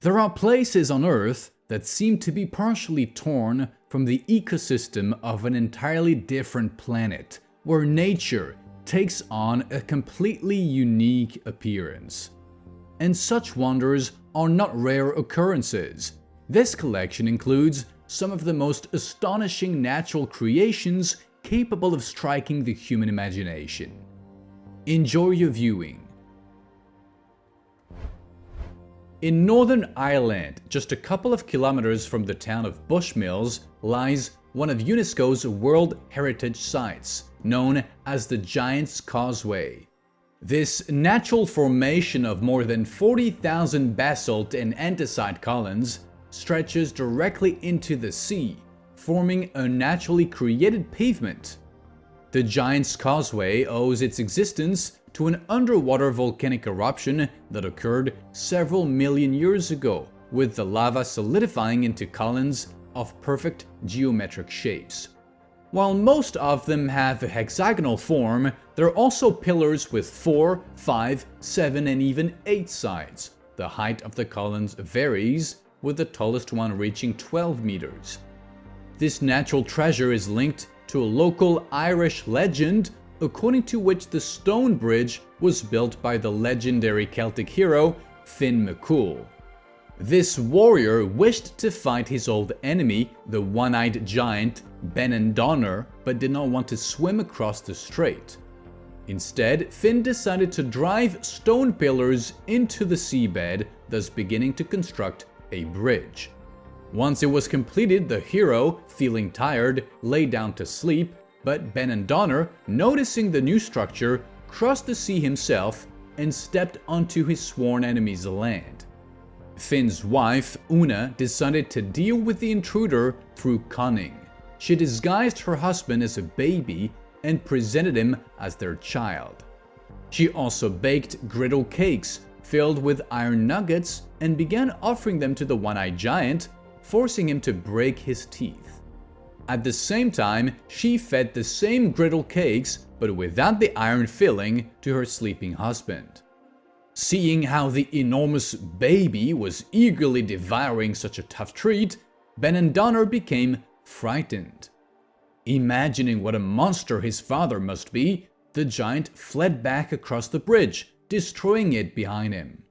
There are places on Earth that seem to be partially torn from the ecosystem of an entirely different planet, where nature takes on a completely unique appearance. And such wonders are not rare occurrences. This collection includes some of the most astonishing natural creations capable of striking the human imagination. Enjoy your viewing. In Northern Ireland, just a couple of kilometers from the town of Bushmills, lies one of UNESCO's World Heritage Sites, known as the Giant's Causeway. This natural formation of more than 40,000 basalt and andesite columns stretches directly into the sea, forming a naturally created pavement. The Giant's Causeway owes its existence to an underwater volcanic eruption that occurred several million years ago, with the lava solidifying into columns of perfect geometric shapes. While most of them have a hexagonal form, there are also pillars with 4, 5, 7, and even 8 sides. The height of the columns varies, with the tallest one reaching 12 meters. This natural treasure is linked to a local Irish legend, according to which the stone bridge was built by the legendary Celtic hero Finn McCool. This warrior wished to fight his old enemy, the one-eyed giant Benandonner, but did not want to swim across the strait. Instead, Finn decided to drive stone pillars into the seabed, thus beginning to construct a bridge. Once it was completed, the hero, feeling tired, lay down to sleep, but Benandonner, noticing the new structure, crossed the sea himself and stepped onto his sworn enemy's land. Finn's wife, Una, decided to deal with the intruder through cunning. She disguised her husband as a baby and presented him as their child. She also baked griddle cakes filled with iron nuggets and began offering them to the one-eyed giant, forcing him to break his teeth. At the same time, she fed the same griddle cakes, but without the iron filling, to her sleeping husband. Seeing how the enormous baby was eagerly devouring such a tough treat, Benandonner became frightened. Imagining what a monster his father must be, the giant fled back across the bridge, destroying it behind him.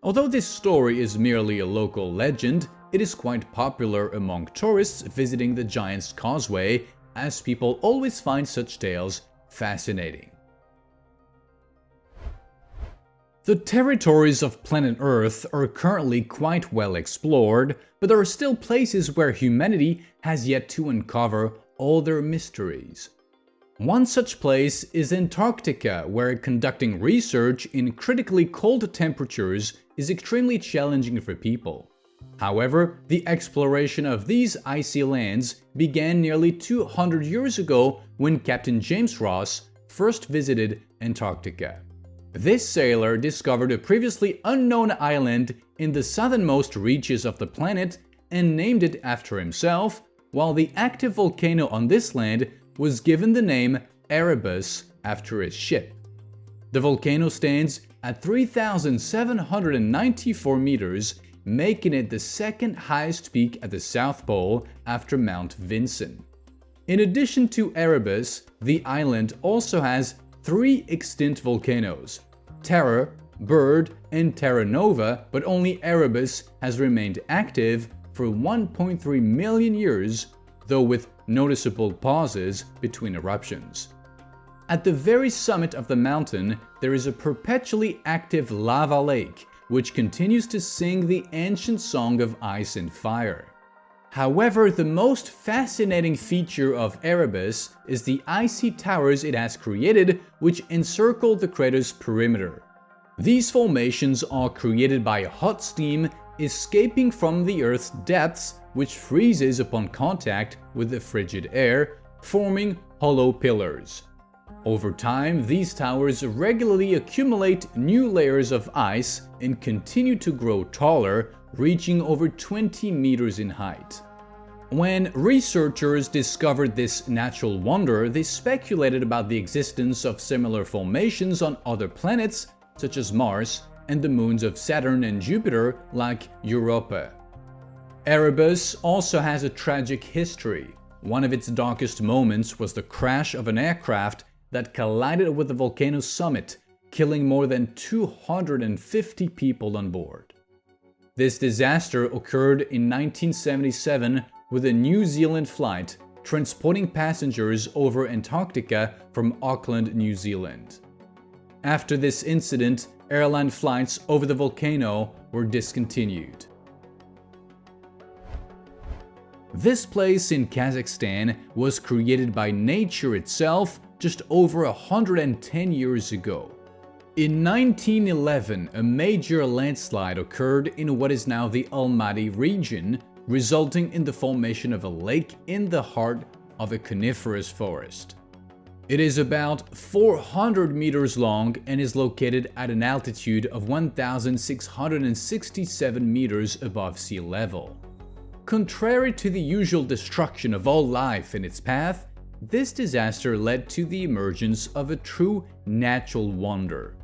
Although this story is merely a local legend, it is quite popular among tourists visiting the Giant's Causeway, as people always find such tales fascinating. The territories of planet Earth are currently quite well explored, but there are still places where humanity has yet to uncover all their mysteries. One such place is Antarctica, where conducting research in critically cold temperatures is extremely challenging for people. However, the exploration of these icy lands began nearly 200 years ago when Captain James Ross first visited Antarctica. This sailor discovered a previously unknown island in the southernmost reaches of the planet and named it after himself, while the active volcano on this land was given the name Erebus after his ship. The volcano stands at 3,794 meters, making it the second highest peak at the South Pole after Mount Vinson. In addition to Erebus, the island also has 3 extinct volcanoes: Terror, Bird, and Terra Nova, but only Erebus has remained active for 1.3 million years, though with noticeable pauses between eruptions. At the very summit of the mountain, there is a perpetually active lava lake, which continues to sing the ancient song of ice and fire. However, the most fascinating feature of Erebus is the icy towers it has created, which encircle the crater's perimeter. These formations are created by hot steam escaping from the Earth's depths, which freezes upon contact with the frigid air, forming hollow pillars. Over time, these towers regularly accumulate new layers of ice and continue to grow taller, reaching over 20 meters in height. When researchers discovered this natural wonder, they speculated about the existence of similar formations on other planets, such as Mars and the moons of Saturn and Jupiter like Europa. Erebus also has a tragic history. One of its darkest moments was the crash of an aircraft that collided with the volcano's summit, killing more than 250 people on board. This disaster occurred in 1977 with a New Zealand flight transporting passengers over Antarctica from Auckland, New Zealand. After this incident, airline flights over the volcano were discontinued. This place in Kazakhstan was created by nature itself just over 110 years ago. In 1911, a major landslide occurred in what is now the Almaty region, resulting in the formation of a lake in the heart of a coniferous forest. It is about 400 meters long and is located at an altitude of 1,667 meters above sea level. Contrary to the usual destruction of all life in its path, this disaster led to the emergence of a true natural wonder.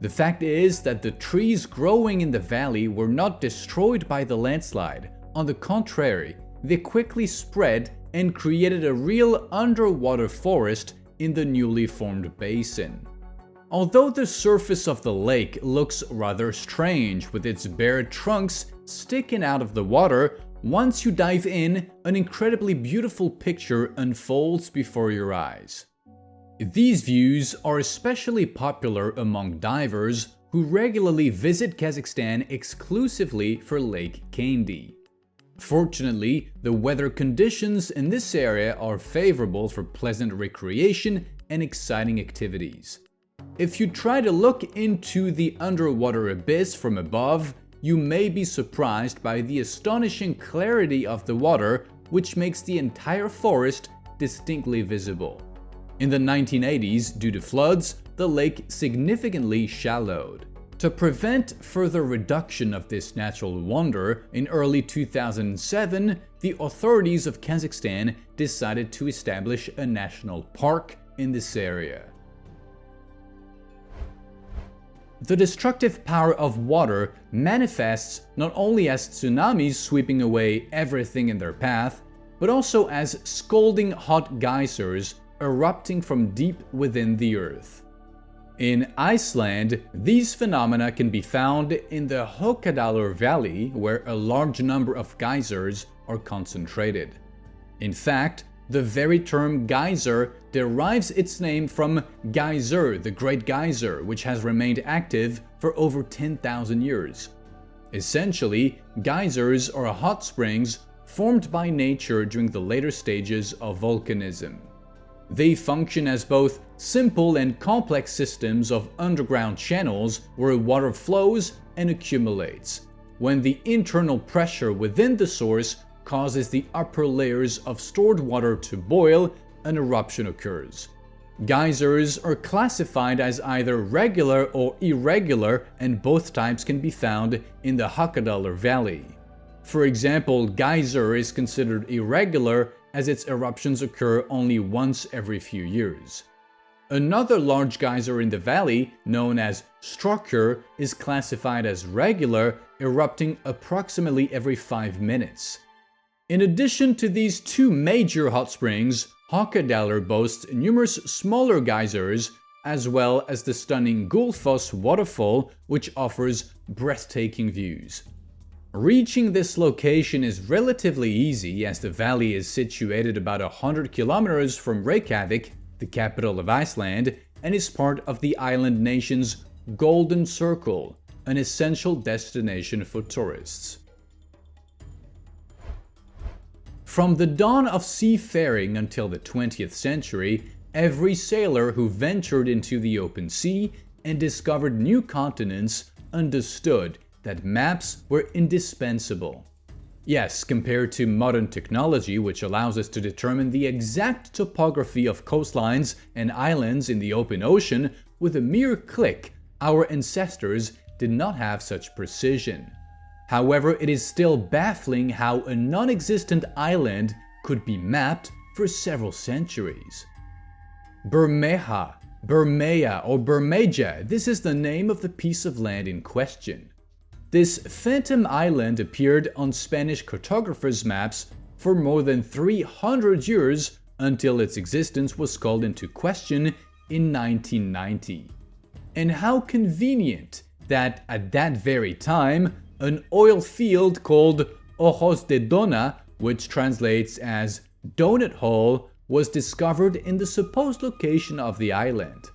The fact is that the trees growing in the valley were not destroyed by the landslide. On the contrary, they quickly spread and created a real underwater forest in the newly formed basin. Although the surface of the lake looks rather strange with its bare trunks sticking out of the water, once you dive in, an incredibly beautiful picture unfolds before your eyes. These views are especially popular among divers who regularly visit Kazakhstan exclusively for Lake Kaindy. Fortunately, the weather conditions in this area are favorable for pleasant recreation and exciting activities. If you try to look into the underwater abyss from above, you may be surprised by the astonishing clarity of the water, which makes the entire forest distinctly visible. In the 1980s, due to floods, the lake significantly shallowed. To prevent further reduction of this natural wonder, in early 2007, the authorities of Kazakhstan decided to establish a national park in this area. The destructive power of water manifests not only as tsunamis sweeping away everything in their path, but also as scalding hot geysers erupting from deep within the earth. In Iceland, these phenomena can be found in the Hakadalur Valley, where a large number of geysers are concentrated. In fact, the very term geyser derives its name from Geyser, the Great Geyser, which has remained active for over 10,000 years. Essentially, geysers are hot springs formed by nature during the later stages of volcanism. They function as both simple and complex systems of underground channels where water flows and accumulates. When the internal pressure within the source causes the upper layers of stored water to boil, an eruption occurs. Geysers are classified as either regular or irregular, and both types can be found in the Hakadalur Valley. For example, geyser is considered irregular as its eruptions occur only once every few years. Another large geyser in the valley, known as Strokr, is classified as regular, erupting approximately every 5 minutes. In addition to these two major hot springs, Hakadalur boasts numerous smaller geysers, as well as the stunning Gullfoss waterfall, which offers breathtaking views. Reaching this location is relatively easy as the valley is situated about 100 kilometers from Reykjavik, the capital of Iceland, and is part of the island nation's Golden Circle, an essential destination for tourists. From the dawn of seafaring until the 20th century, every sailor who ventured into the open sea and discovered new continents understood that maps were indispensable. Yes, compared to modern technology, which allows us to determine the exact topography of coastlines and islands in the open ocean with a mere click, our ancestors did not have such precision. However, it is still baffling how a non-existent island could be mapped for several centuries. Bermeja, Bermeja or Bermeja, this is the name of the piece of land in question. This phantom island appeared on Spanish cartographers' maps for more than 300 years until its existence was called into question in 1990. And how convenient that at that very time, an oil field called Ojos de Dona, which translates as donut hole, was discovered in the supposed location of the island.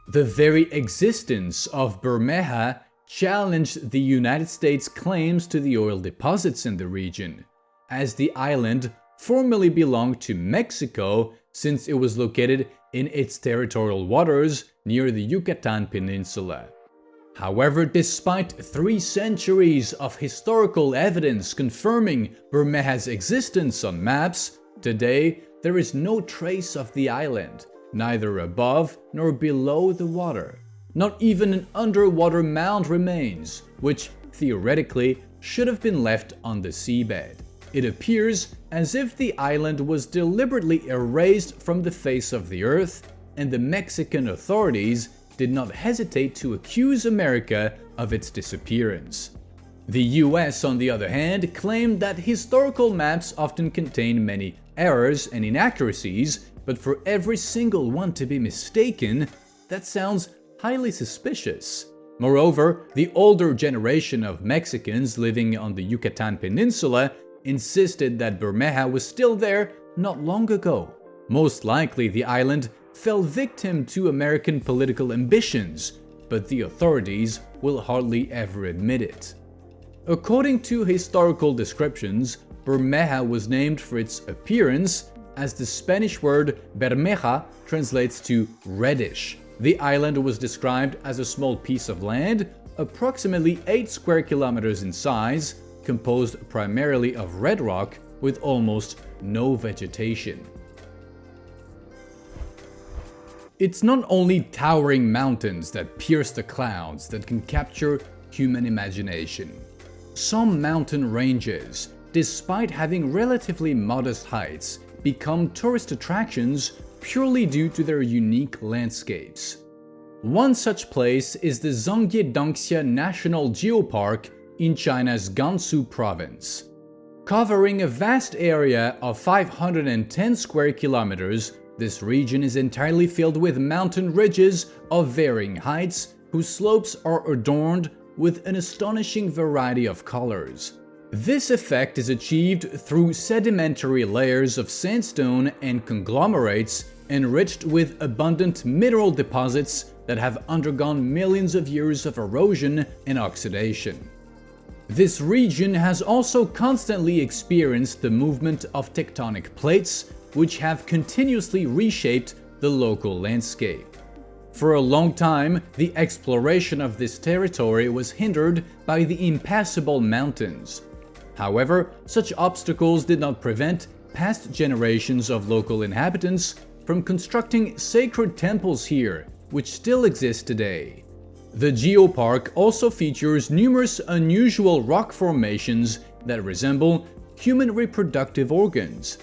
The very existence of Bermeja challenged the United States' claims to the oil deposits in the region, as the island formerly belonged to Mexico since it was located in its territorial waters near the Yucatan Peninsula. However, despite 3 centuries of historical evidence confirming Bermeja's existence on maps, today there is no trace of the island, neither above nor below the water. Not even an underwater mound remains, which theoretically should have been left on the seabed. It appears as if the island was deliberately erased from the face of the earth, and the Mexican authorities did not hesitate to accuse America of its disappearance. The US, on the other hand, claimed that historical maps often contain many errors and inaccuracies, but for every single one to be mistaken, that sounds highly suspicious. Moreover, the older generation of Mexicans living on the Yucatan Peninsula insisted that Bermeja was still there not long ago. Most likely, the island fell victim to American political ambitions, but the authorities will hardly ever admit it. According to historical descriptions, Bermeja was named for its appearance, as the Spanish word Bermeja translates to reddish. The island was described as a small piece of land, approximately 8 square kilometers in size, composed primarily of red rock with almost no vegetation. It's not only towering mountains that pierce the clouds that can capture human imagination. Some mountain ranges, despite having relatively modest heights, become tourist attractions purely due to their unique landscapes. One such place is the Zhangye Danxia National Geopark in China's Gansu province. Covering a vast area of 510 square kilometers, this region is entirely filled with mountain ridges of varying heights whose slopes are adorned with an astonishing variety of colors. This effect is achieved through sedimentary layers of sandstone and conglomerates enriched with abundant mineral deposits that have undergone millions of years of erosion and oxidation. This region has also constantly experienced the movement of tectonic plates, which have continuously reshaped the local landscape. For a long time, the exploration of this territory was hindered by the impassable mountains. However, such obstacles did not prevent past generations of local inhabitants from constructing sacred temples here, which still exist today. The geopark also features numerous unusual rock formations that resemble human reproductive organs.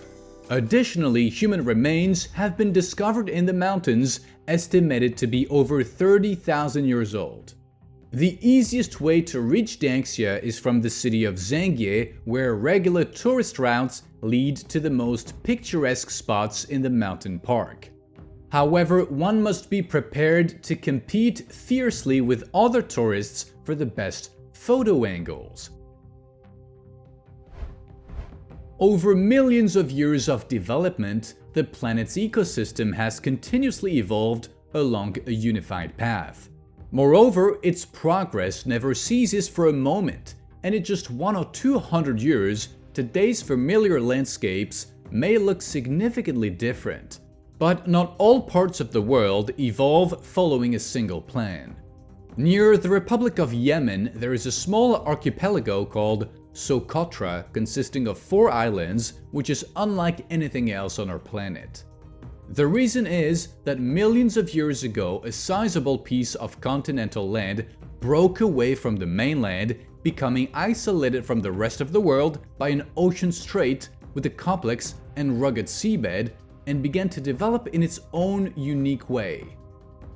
Additionally, human remains have been discovered in the mountains, estimated to be over 30,000 years old. The easiest way to reach Danxia is from the city of Zhangye, where regular tourist routes lead to the most picturesque spots in the mountain park. However, one must be prepared to compete fiercely with other tourists for the best photo angles. Over millions of years of development, the planet's ecosystem has continuously evolved along a unified path. Moreover, its progress never ceases for a moment, and in just 100 or 200 years, today's familiar landscapes may look significantly different. But not all parts of the world evolve following a single plan. Near the Republic of Yemen, there is a small archipelago called Socotra, consisting of 4 islands, which is unlike anything else on our planet. The reason is that millions of years ago, a sizable piece of continental land broke away from the mainland, becoming isolated from the rest of the world by an ocean strait with a complex and rugged seabed, and began to develop in its own unique way.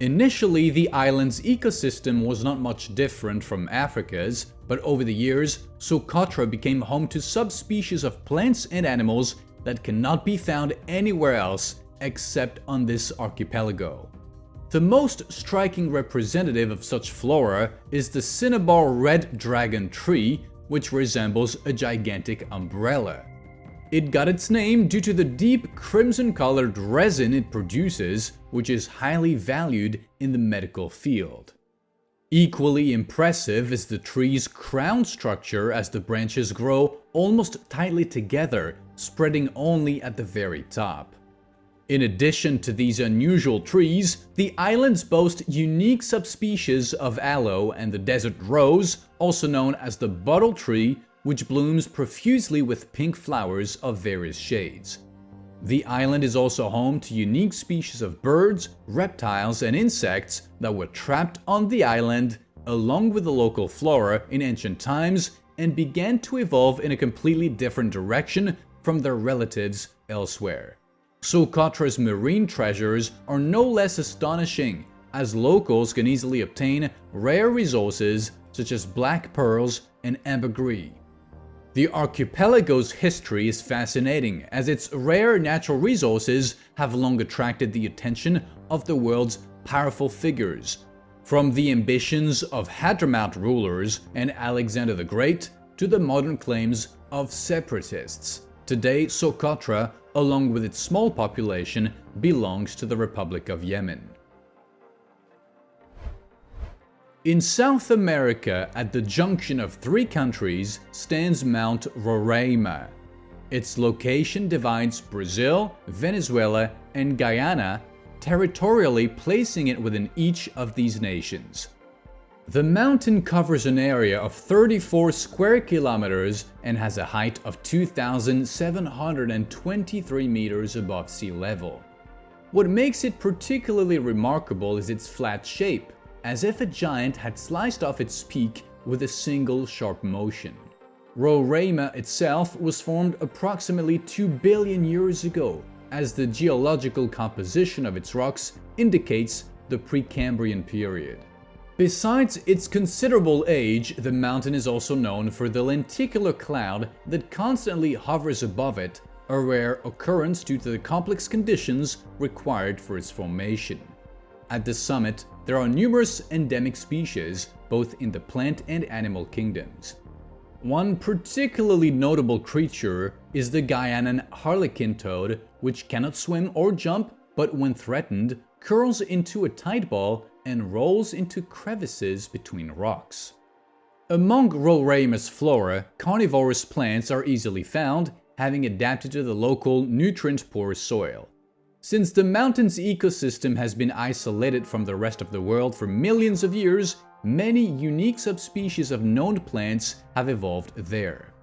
Initially, the island's ecosystem was not much different from Africa's, but over the years, Socotra became home to subspecies of plants and animals that cannot be found anywhere else except on this archipelago. The most striking representative of such flora is the cinnabar red dragon tree, which resembles a gigantic umbrella. It got its name due to the deep crimson-colored resin it produces, which is highly valued in the medical field. Equally impressive is the tree's crown structure, as the branches grow almost tightly together, spreading only at the very top. In addition to these unusual trees, the islands boast unique subspecies of aloe and the desert rose, also known as the bottle tree, which blooms profusely with pink flowers of various shades. The island is also home to unique species of birds, reptiles, and insects that were trapped on the island, along with the local flora in ancient times, and began to evolve in a completely different direction from their relatives elsewhere. Socotra's marine treasures are no less astonishing, as locals can easily obtain rare resources such as black pearls and ambergris. The archipelago's history is fascinating, as its rare natural resources have long attracted the attention of the world's powerful figures, from the ambitions of Hadramaut rulers and Alexander the Great to the modern claims of separatists. Today, Socotra, along with its small population, belongs to the Republic of Yemen. In South America, at the junction of three countries, stands Mount Roraima. Its location divides Brazil, Venezuela, and Guyana, territorially placing it within each of these nations. The mountain covers an area of 34 square kilometers and has a height of 2,723 meters above sea level. What makes it particularly remarkable is its flat shape, as if a giant had sliced off its peak with a single sharp motion. Roraima itself was formed approximately 2 billion years ago, as the geological composition of its rocks indicates the Precambrian period. Besides its considerable age, the mountain is also known for the lenticular cloud that constantly hovers above it, a rare occurrence due to the complex conditions required for its formation. At the summit, there are numerous endemic species, both in the plant and animal kingdoms. One particularly notable creature is the Guyanan harlequin toad, which cannot swim or jump, but when threatened, curls into a tight ball and rolls into crevices between rocks. Among Roraima's flora, carnivorous plants are easily found, having adapted to the local nutrient-poor soil. Since the mountain's ecosystem has been isolated from the rest of the world for millions of years, many unique subspecies of known plants have evolved there.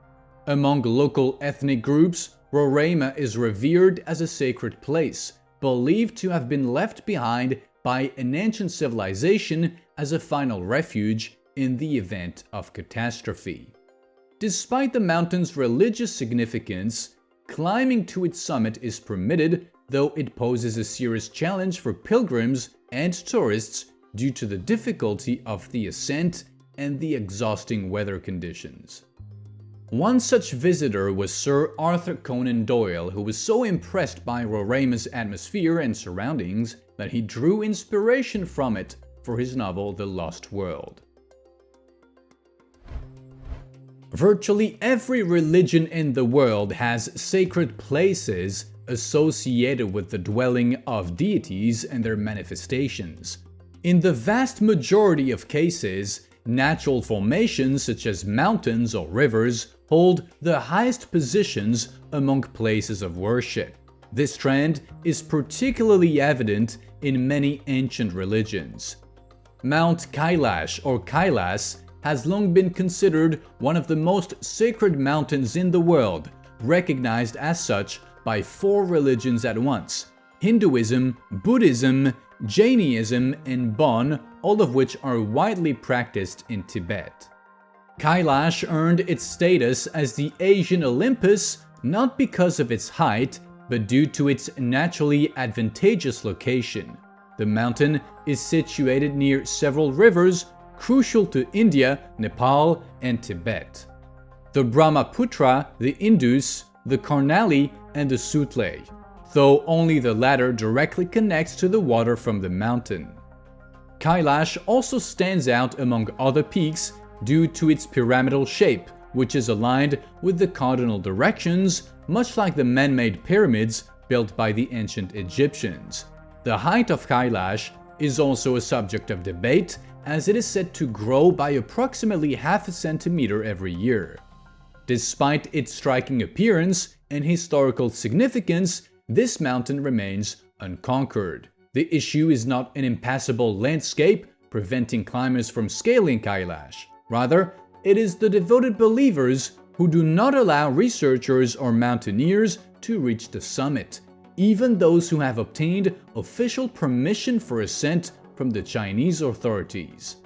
Among local ethnic groups, Roraima is revered as a sacred place, believed to have been left behind by an ancient civilization as a final refuge in the event of catastrophe. Despite the mountain's religious significance, climbing to its summit is permitted, though it poses a serious challenge for pilgrims and tourists due to the difficulty of the ascent and the exhausting weather conditions. One such visitor was Sir Arthur Conan Doyle, who was so impressed by Roraima's atmosphere and surroundings that he drew inspiration from it for his novel The Lost World. Virtually every religion in the world has sacred places associated with the dwelling of deities and their manifestations. In the vast majority of cases, natural formations such as mountains or rivers hold the highest positions among places of worship. This trend is particularly evident in many ancient religions. Mount Kailash or Kailash has long been considered one of the most sacred mountains in the world, recognized as such by 4 religions at once: Hinduism, Buddhism, Jainism, and Bon, all of which are widely practiced in Tibet. Kailash earned its status as the Asian Olympus not because of its height, but due to its naturally advantageous location. The mountain is situated near several rivers crucial to India, Nepal, and Tibet. The Brahmaputra, the Indus, the Karnali, and the Sutlej, though only the latter directly connects to the water from the mountain. Kailash also stands out among other peaks due to its pyramidal shape, which is aligned with the cardinal directions, much like the man-made pyramids built by the ancient Egyptians. The height of Kailash is also a subject of debate, as it is said to grow by approximately half a centimeter every year. Despite its striking appearance and historical significance, this mountain remains unconquered. The issue is not an impassable landscape preventing climbers from scaling Kailash. Rather, it is the devoted believers who do not allow researchers or mountaineers to reach the summit, even those who have obtained official permission for ascent from the Chinese authorities.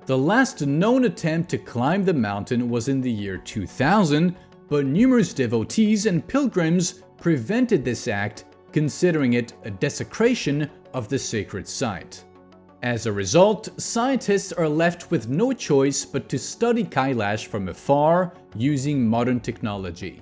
The last known attempt to climb the mountain was in the year 2000, but numerous devotees and pilgrims prevented this act, considering it a desecration of the sacred site. As a result, scientists are left with no choice but to study Kailash from afar using modern technology.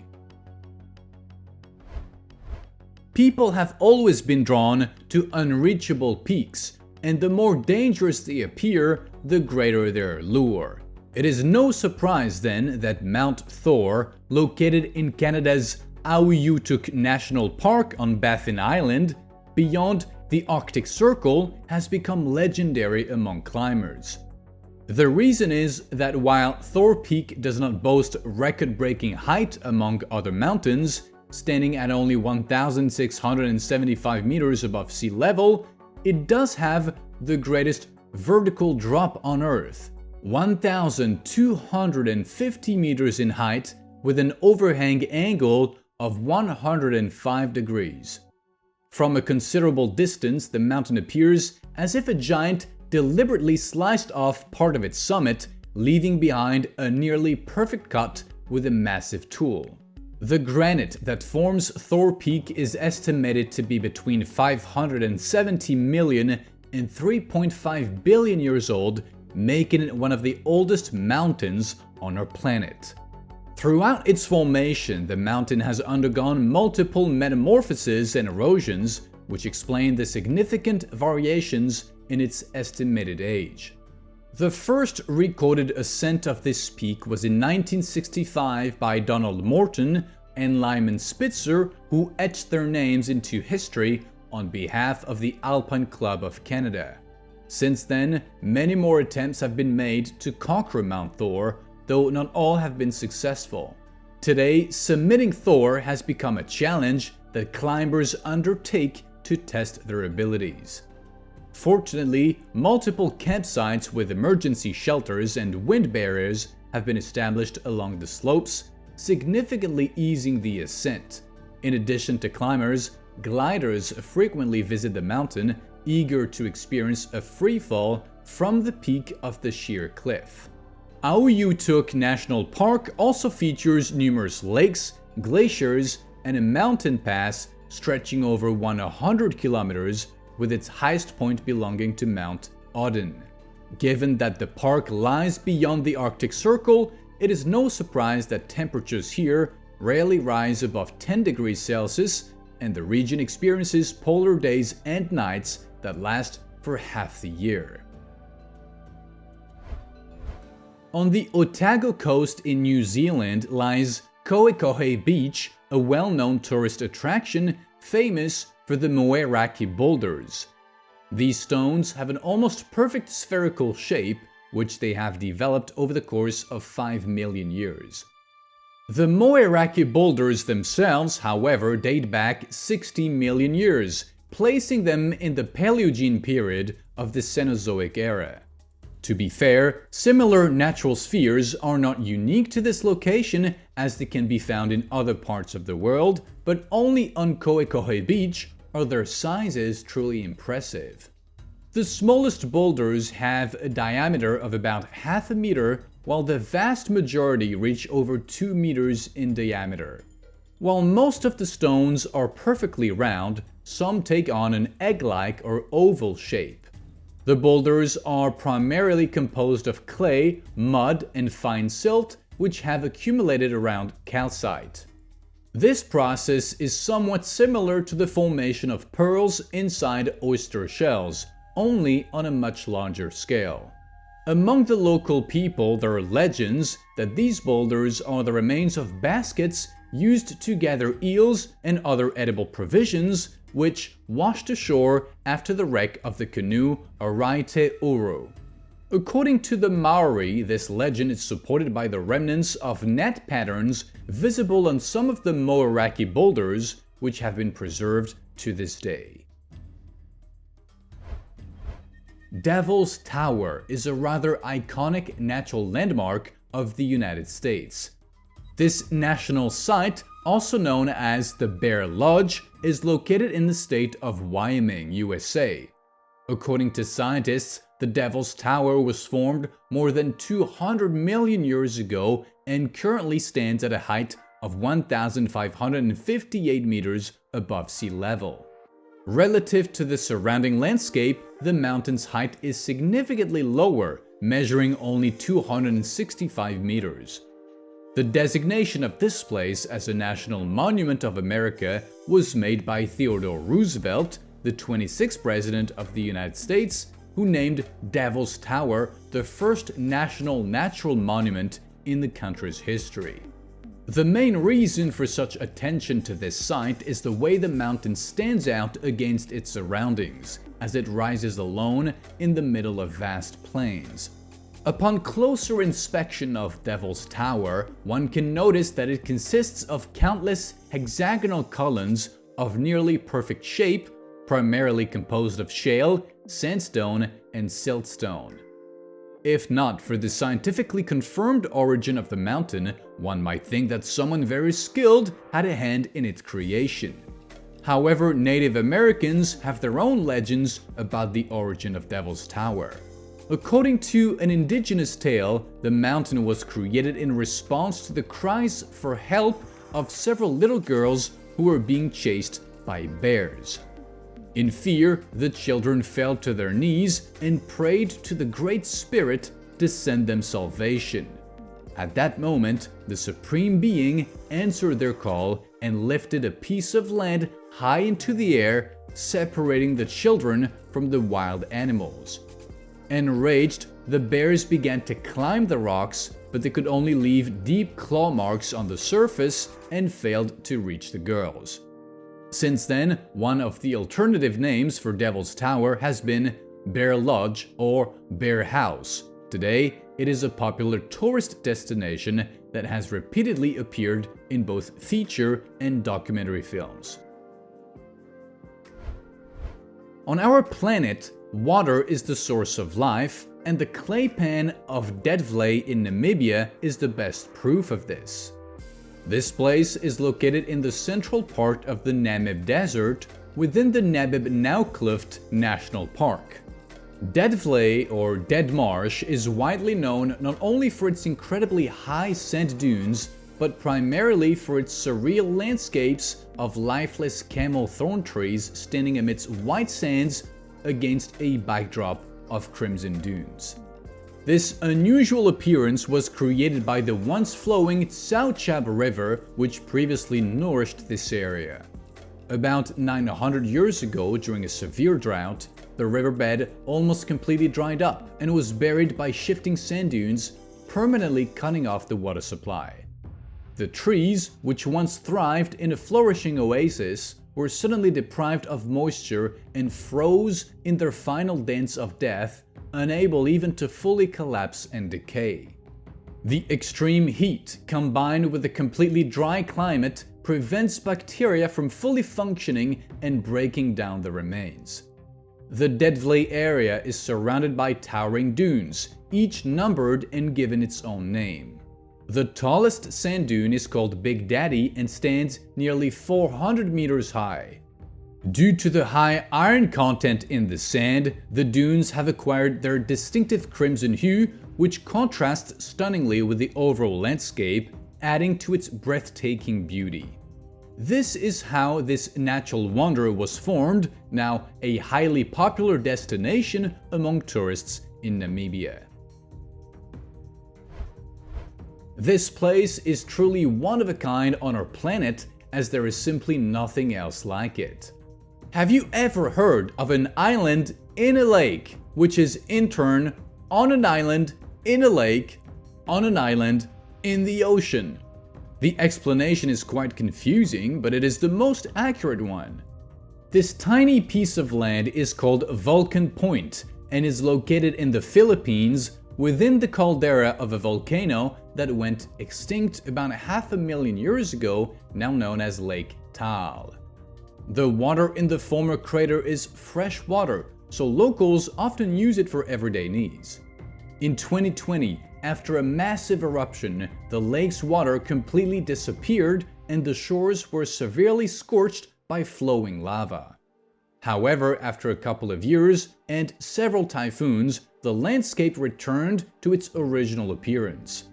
People have always been drawn to unreachable peaks, and the more dangerous they appear, the greater their allure. It is no surprise then that Mount Thor, located in Canada's Auyutuk National Park on Baffin Island, beyond the Arctic Circle, has become legendary among climbers. The reason is that while Thor Peak does not boast record-breaking height among other mountains, standing at only 1,675 meters above sea level, it does have the greatest vertical drop on Earth, 1,250 meters in height with an overhang angle of 105 degrees. From a considerable distance, the mountain appears as if a giant deliberately sliced off part of its summit, leaving behind a nearly perfect cut with a massive tool. The granite that forms Thor Peak is estimated to be between 570 million and 3.5 billion years old, making it one of the oldest mountains on our planet. Throughout its formation, the mountain has undergone multiple metamorphoses and erosions, which explain the significant variations in its estimated age. The first recorded ascent of this peak was in 1965 by Donald Morton and Lyman Spitzer, who etched their names into history on behalf of the Alpine Club of Canada. Since then, many more attempts have been made to conquer Mount Thor, though not all have been successful. Today, summiting Thor has become a challenge that climbers undertake to test their abilities. Fortunately, multiple campsites with emergency shelters and wind barriers have been established along the slopes, significantly easing the ascent. In addition to climbers, gliders frequently visit the mountain, eager to experience a free fall from the peak of the sheer cliff. Auyutuk National Park also features numerous lakes, glaciers, and a mountain pass stretching over 100 kilometers, with its highest point belonging to Mount Odin. Given that the park lies beyond the Arctic Circle, it is no surprise that temperatures here rarely rise above 10 degrees Celsius, and the region experiences polar days and nights that last for half the year. On the Otago coast in New Zealand lies Koekohe Beach, a well-known tourist attraction famous for the Moeraki Boulders. These stones have an almost perfect spherical shape, which they have developed over the course of 5 million years. The Moeraki Boulders themselves, however, date back 60 million years, placing them in the Paleogene period of the Cenozoic era. To be fair, similar natural spheres are not unique to this location, as they can be found in other parts of the world, but only on Koekohe Beach are their sizes truly impressive. The smallest boulders have a diameter of about half a meter, while the vast majority reach over 2 meters in diameter. While most of the stones are perfectly round, some take on an egg-like or oval shape. The boulders are primarily composed of clay, mud, and fine silt, which have accumulated around calcite. This process is somewhat similar to the formation of pearls inside oyster shells, only on a much larger scale. Among the local people, there are legends that these boulders are the remains of baskets used to gather eels and other edible provisions, which washed ashore after the wreck of the canoe Araite Uru. According to the Maori, this legend is supported by the remnants of net patterns visible on some of the Moeraki Boulders, which have been preserved to this day. Devil's Tower is a rather iconic natural landmark of the United States. This national site, also known as the Bear Lodge, is located in the state of Wyoming, USA. According to scientists, the Devil's Tower was formed more than 200 million years ago and currently stands at a height of 1,558 meters above sea level. Relative to the surrounding landscape, the mountain's height is significantly lower, measuring only 265 meters. The designation of this place as a National Monument of America was made by Theodore Roosevelt, the 26th President of the United States, who named Devil's Tower the first national natural monument in the country's history. The main reason for such attention to this site is the way the mountain stands out against its surroundings, as it rises alone in the middle of vast plains. Upon closer inspection of Devil's Tower, one can notice that it consists of countless hexagonal columns of nearly perfect shape, primarily composed of shale, sandstone, and siltstone. If not for the scientifically confirmed origin of the mountain, one might think that someone very skilled had a hand in its creation. However, Native Americans have their own legends about the origin of Devil's Tower. According to an indigenous tale, the mountain was created in response to the cries for help of several little girls who were being chased by bears. In fear, the children fell to their knees and prayed to the Great Spirit to send them salvation. At that moment, the Supreme Being answered their call and lifted a piece of land high into the air, separating the children from the wild animals. Enraged, the bears began to climb the rocks, but they could only leave deep claw marks on the surface and failed to reach the girls. Since then, one of the alternative names for Devil's Tower has been Bear Lodge or Bear House. Today, it is a popular tourist destination that has repeatedly appeared in both feature and documentary films. On our planet, water is the source of life, and the clay pan of Deadvlei in Namibia is the best proof of this. This place is located in the central part of the Namib Desert within the Namib Naukluft National Park. Deadvlei or Dead Marsh is widely known not only for its incredibly high sand dunes, but primarily for its surreal landscapes of lifeless camel thorn trees standing amidst white sands against a backdrop of crimson dunes. This unusual appearance was created by the once flowing Tsauchab River, which previously nourished this area. About 900 years ago, during a severe drought, the riverbed almost completely dried up and was buried by shifting sand dunes, permanently cutting off the water supply. The trees, which once thrived in a flourishing oasis, were suddenly deprived of moisture and froze in their final dance of death, unable even to fully collapse and decay. The extreme heat, combined with a completely dry climate, prevents bacteria from fully functioning and breaking down the remains. The Deadvlei area is surrounded by towering dunes, each numbered and given its own name. The tallest sand dune is called Big Daddy and stands nearly 400 meters high. Due to the high iron content in the sand, the dunes have acquired their distinctive crimson hue, which contrasts stunningly with the overall landscape, adding to its breathtaking beauty. This is how this natural wonder was formed, now a highly popular destination among tourists in Namibia. This place is truly one of a kind on our planet, as there is simply nothing else like it. Have you ever heard of an island in a lake, which is in turn on an island in a lake on an island in the ocean? The explanation is quite confusing, but it is the most accurate one. This tiny piece of land is called Vulcan Point and is located in the Philippines within the caldera of a volcano that went extinct about 500,000 years ago, now known as Lake Taal. The water in the former crater is fresh water, so locals often use it for everyday needs. In 2020, after a massive eruption, the lake's water completely disappeared and the shores were severely scorched by flowing lava. However, after a couple of years and several typhoons, the landscape returned to its original appearance.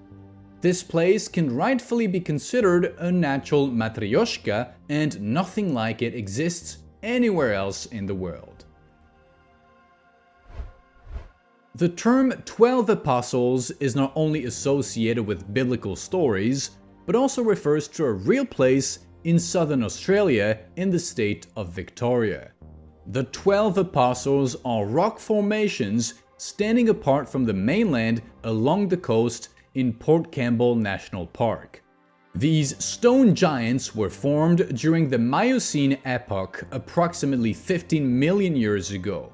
This place can rightfully be considered a natural matryoshka, and nothing like it exists anywhere else in the world. The term 12 Apostles is not only associated with biblical stories, but also refers to a real place in southern Australia in the state of Victoria. The 12 Apostles are rock formations standing apart from the mainland along the coast in Port Campbell National Park. These stone giants were formed during the Miocene epoch approximately 15 million years ago.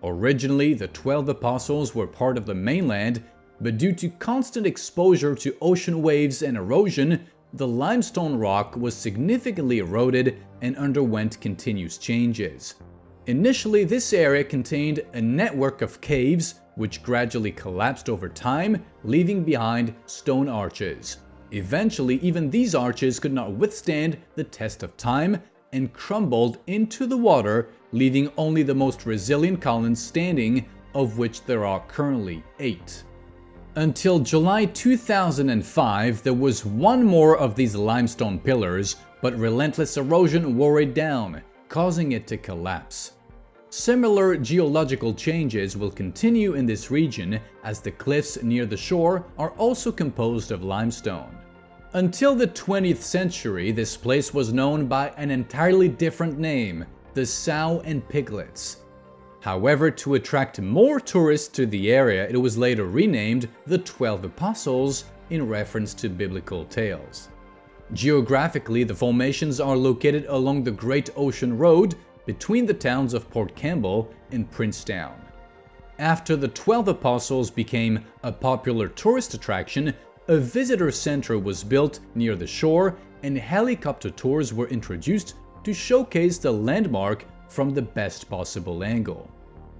Originally, the 12 Apostles were part of the mainland, but due to constant exposure to ocean waves and erosion, the limestone rock was significantly eroded and underwent continuous changes. Initially, this area contained a network of caves, which gradually collapsed over time, leaving behind stone arches. Eventually, even these arches could not withstand the test of time and crumbled into the water, leaving only the most resilient columns standing, of which there are currently 8. Until July 2005, there was one more of these limestone pillars, but relentless erosion wore it down, causing it to collapse. Similar geological changes will continue in this region, as the cliffs near the shore are also composed of limestone. Until the 20th century, this place was known by an entirely different name, the Sow and Piglets. However, to attract more tourists to the area, it was later renamed the 12 Apostles in reference to biblical tales. Geographically, the formations are located along the Great Ocean Road between the towns of Port Campbell and Princetown. After the 12 Apostles became a popular tourist attraction, a visitor center was built near the shore and helicopter tours were introduced to showcase the landmark from the best possible angle.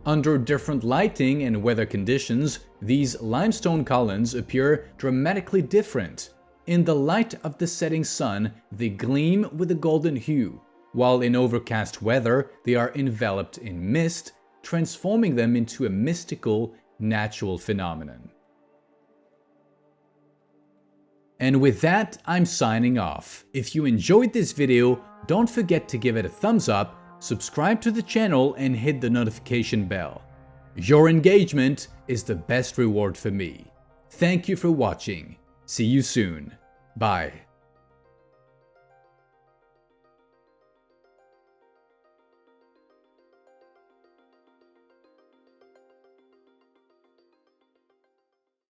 Under different lighting and weather conditions, these limestone columns appear dramatically different. In the light of the setting sun, they gleam with a golden hue, while in overcast weather, they are enveloped in mist, transforming them into a mystical, natural phenomenon. And with that, I'm signing off. If you enjoyed this video, don't forget to give it a thumbs up, subscribe to the channel and hit the notification bell. Your engagement is the best reward for me. Thank you for watching. See you soon. Bye.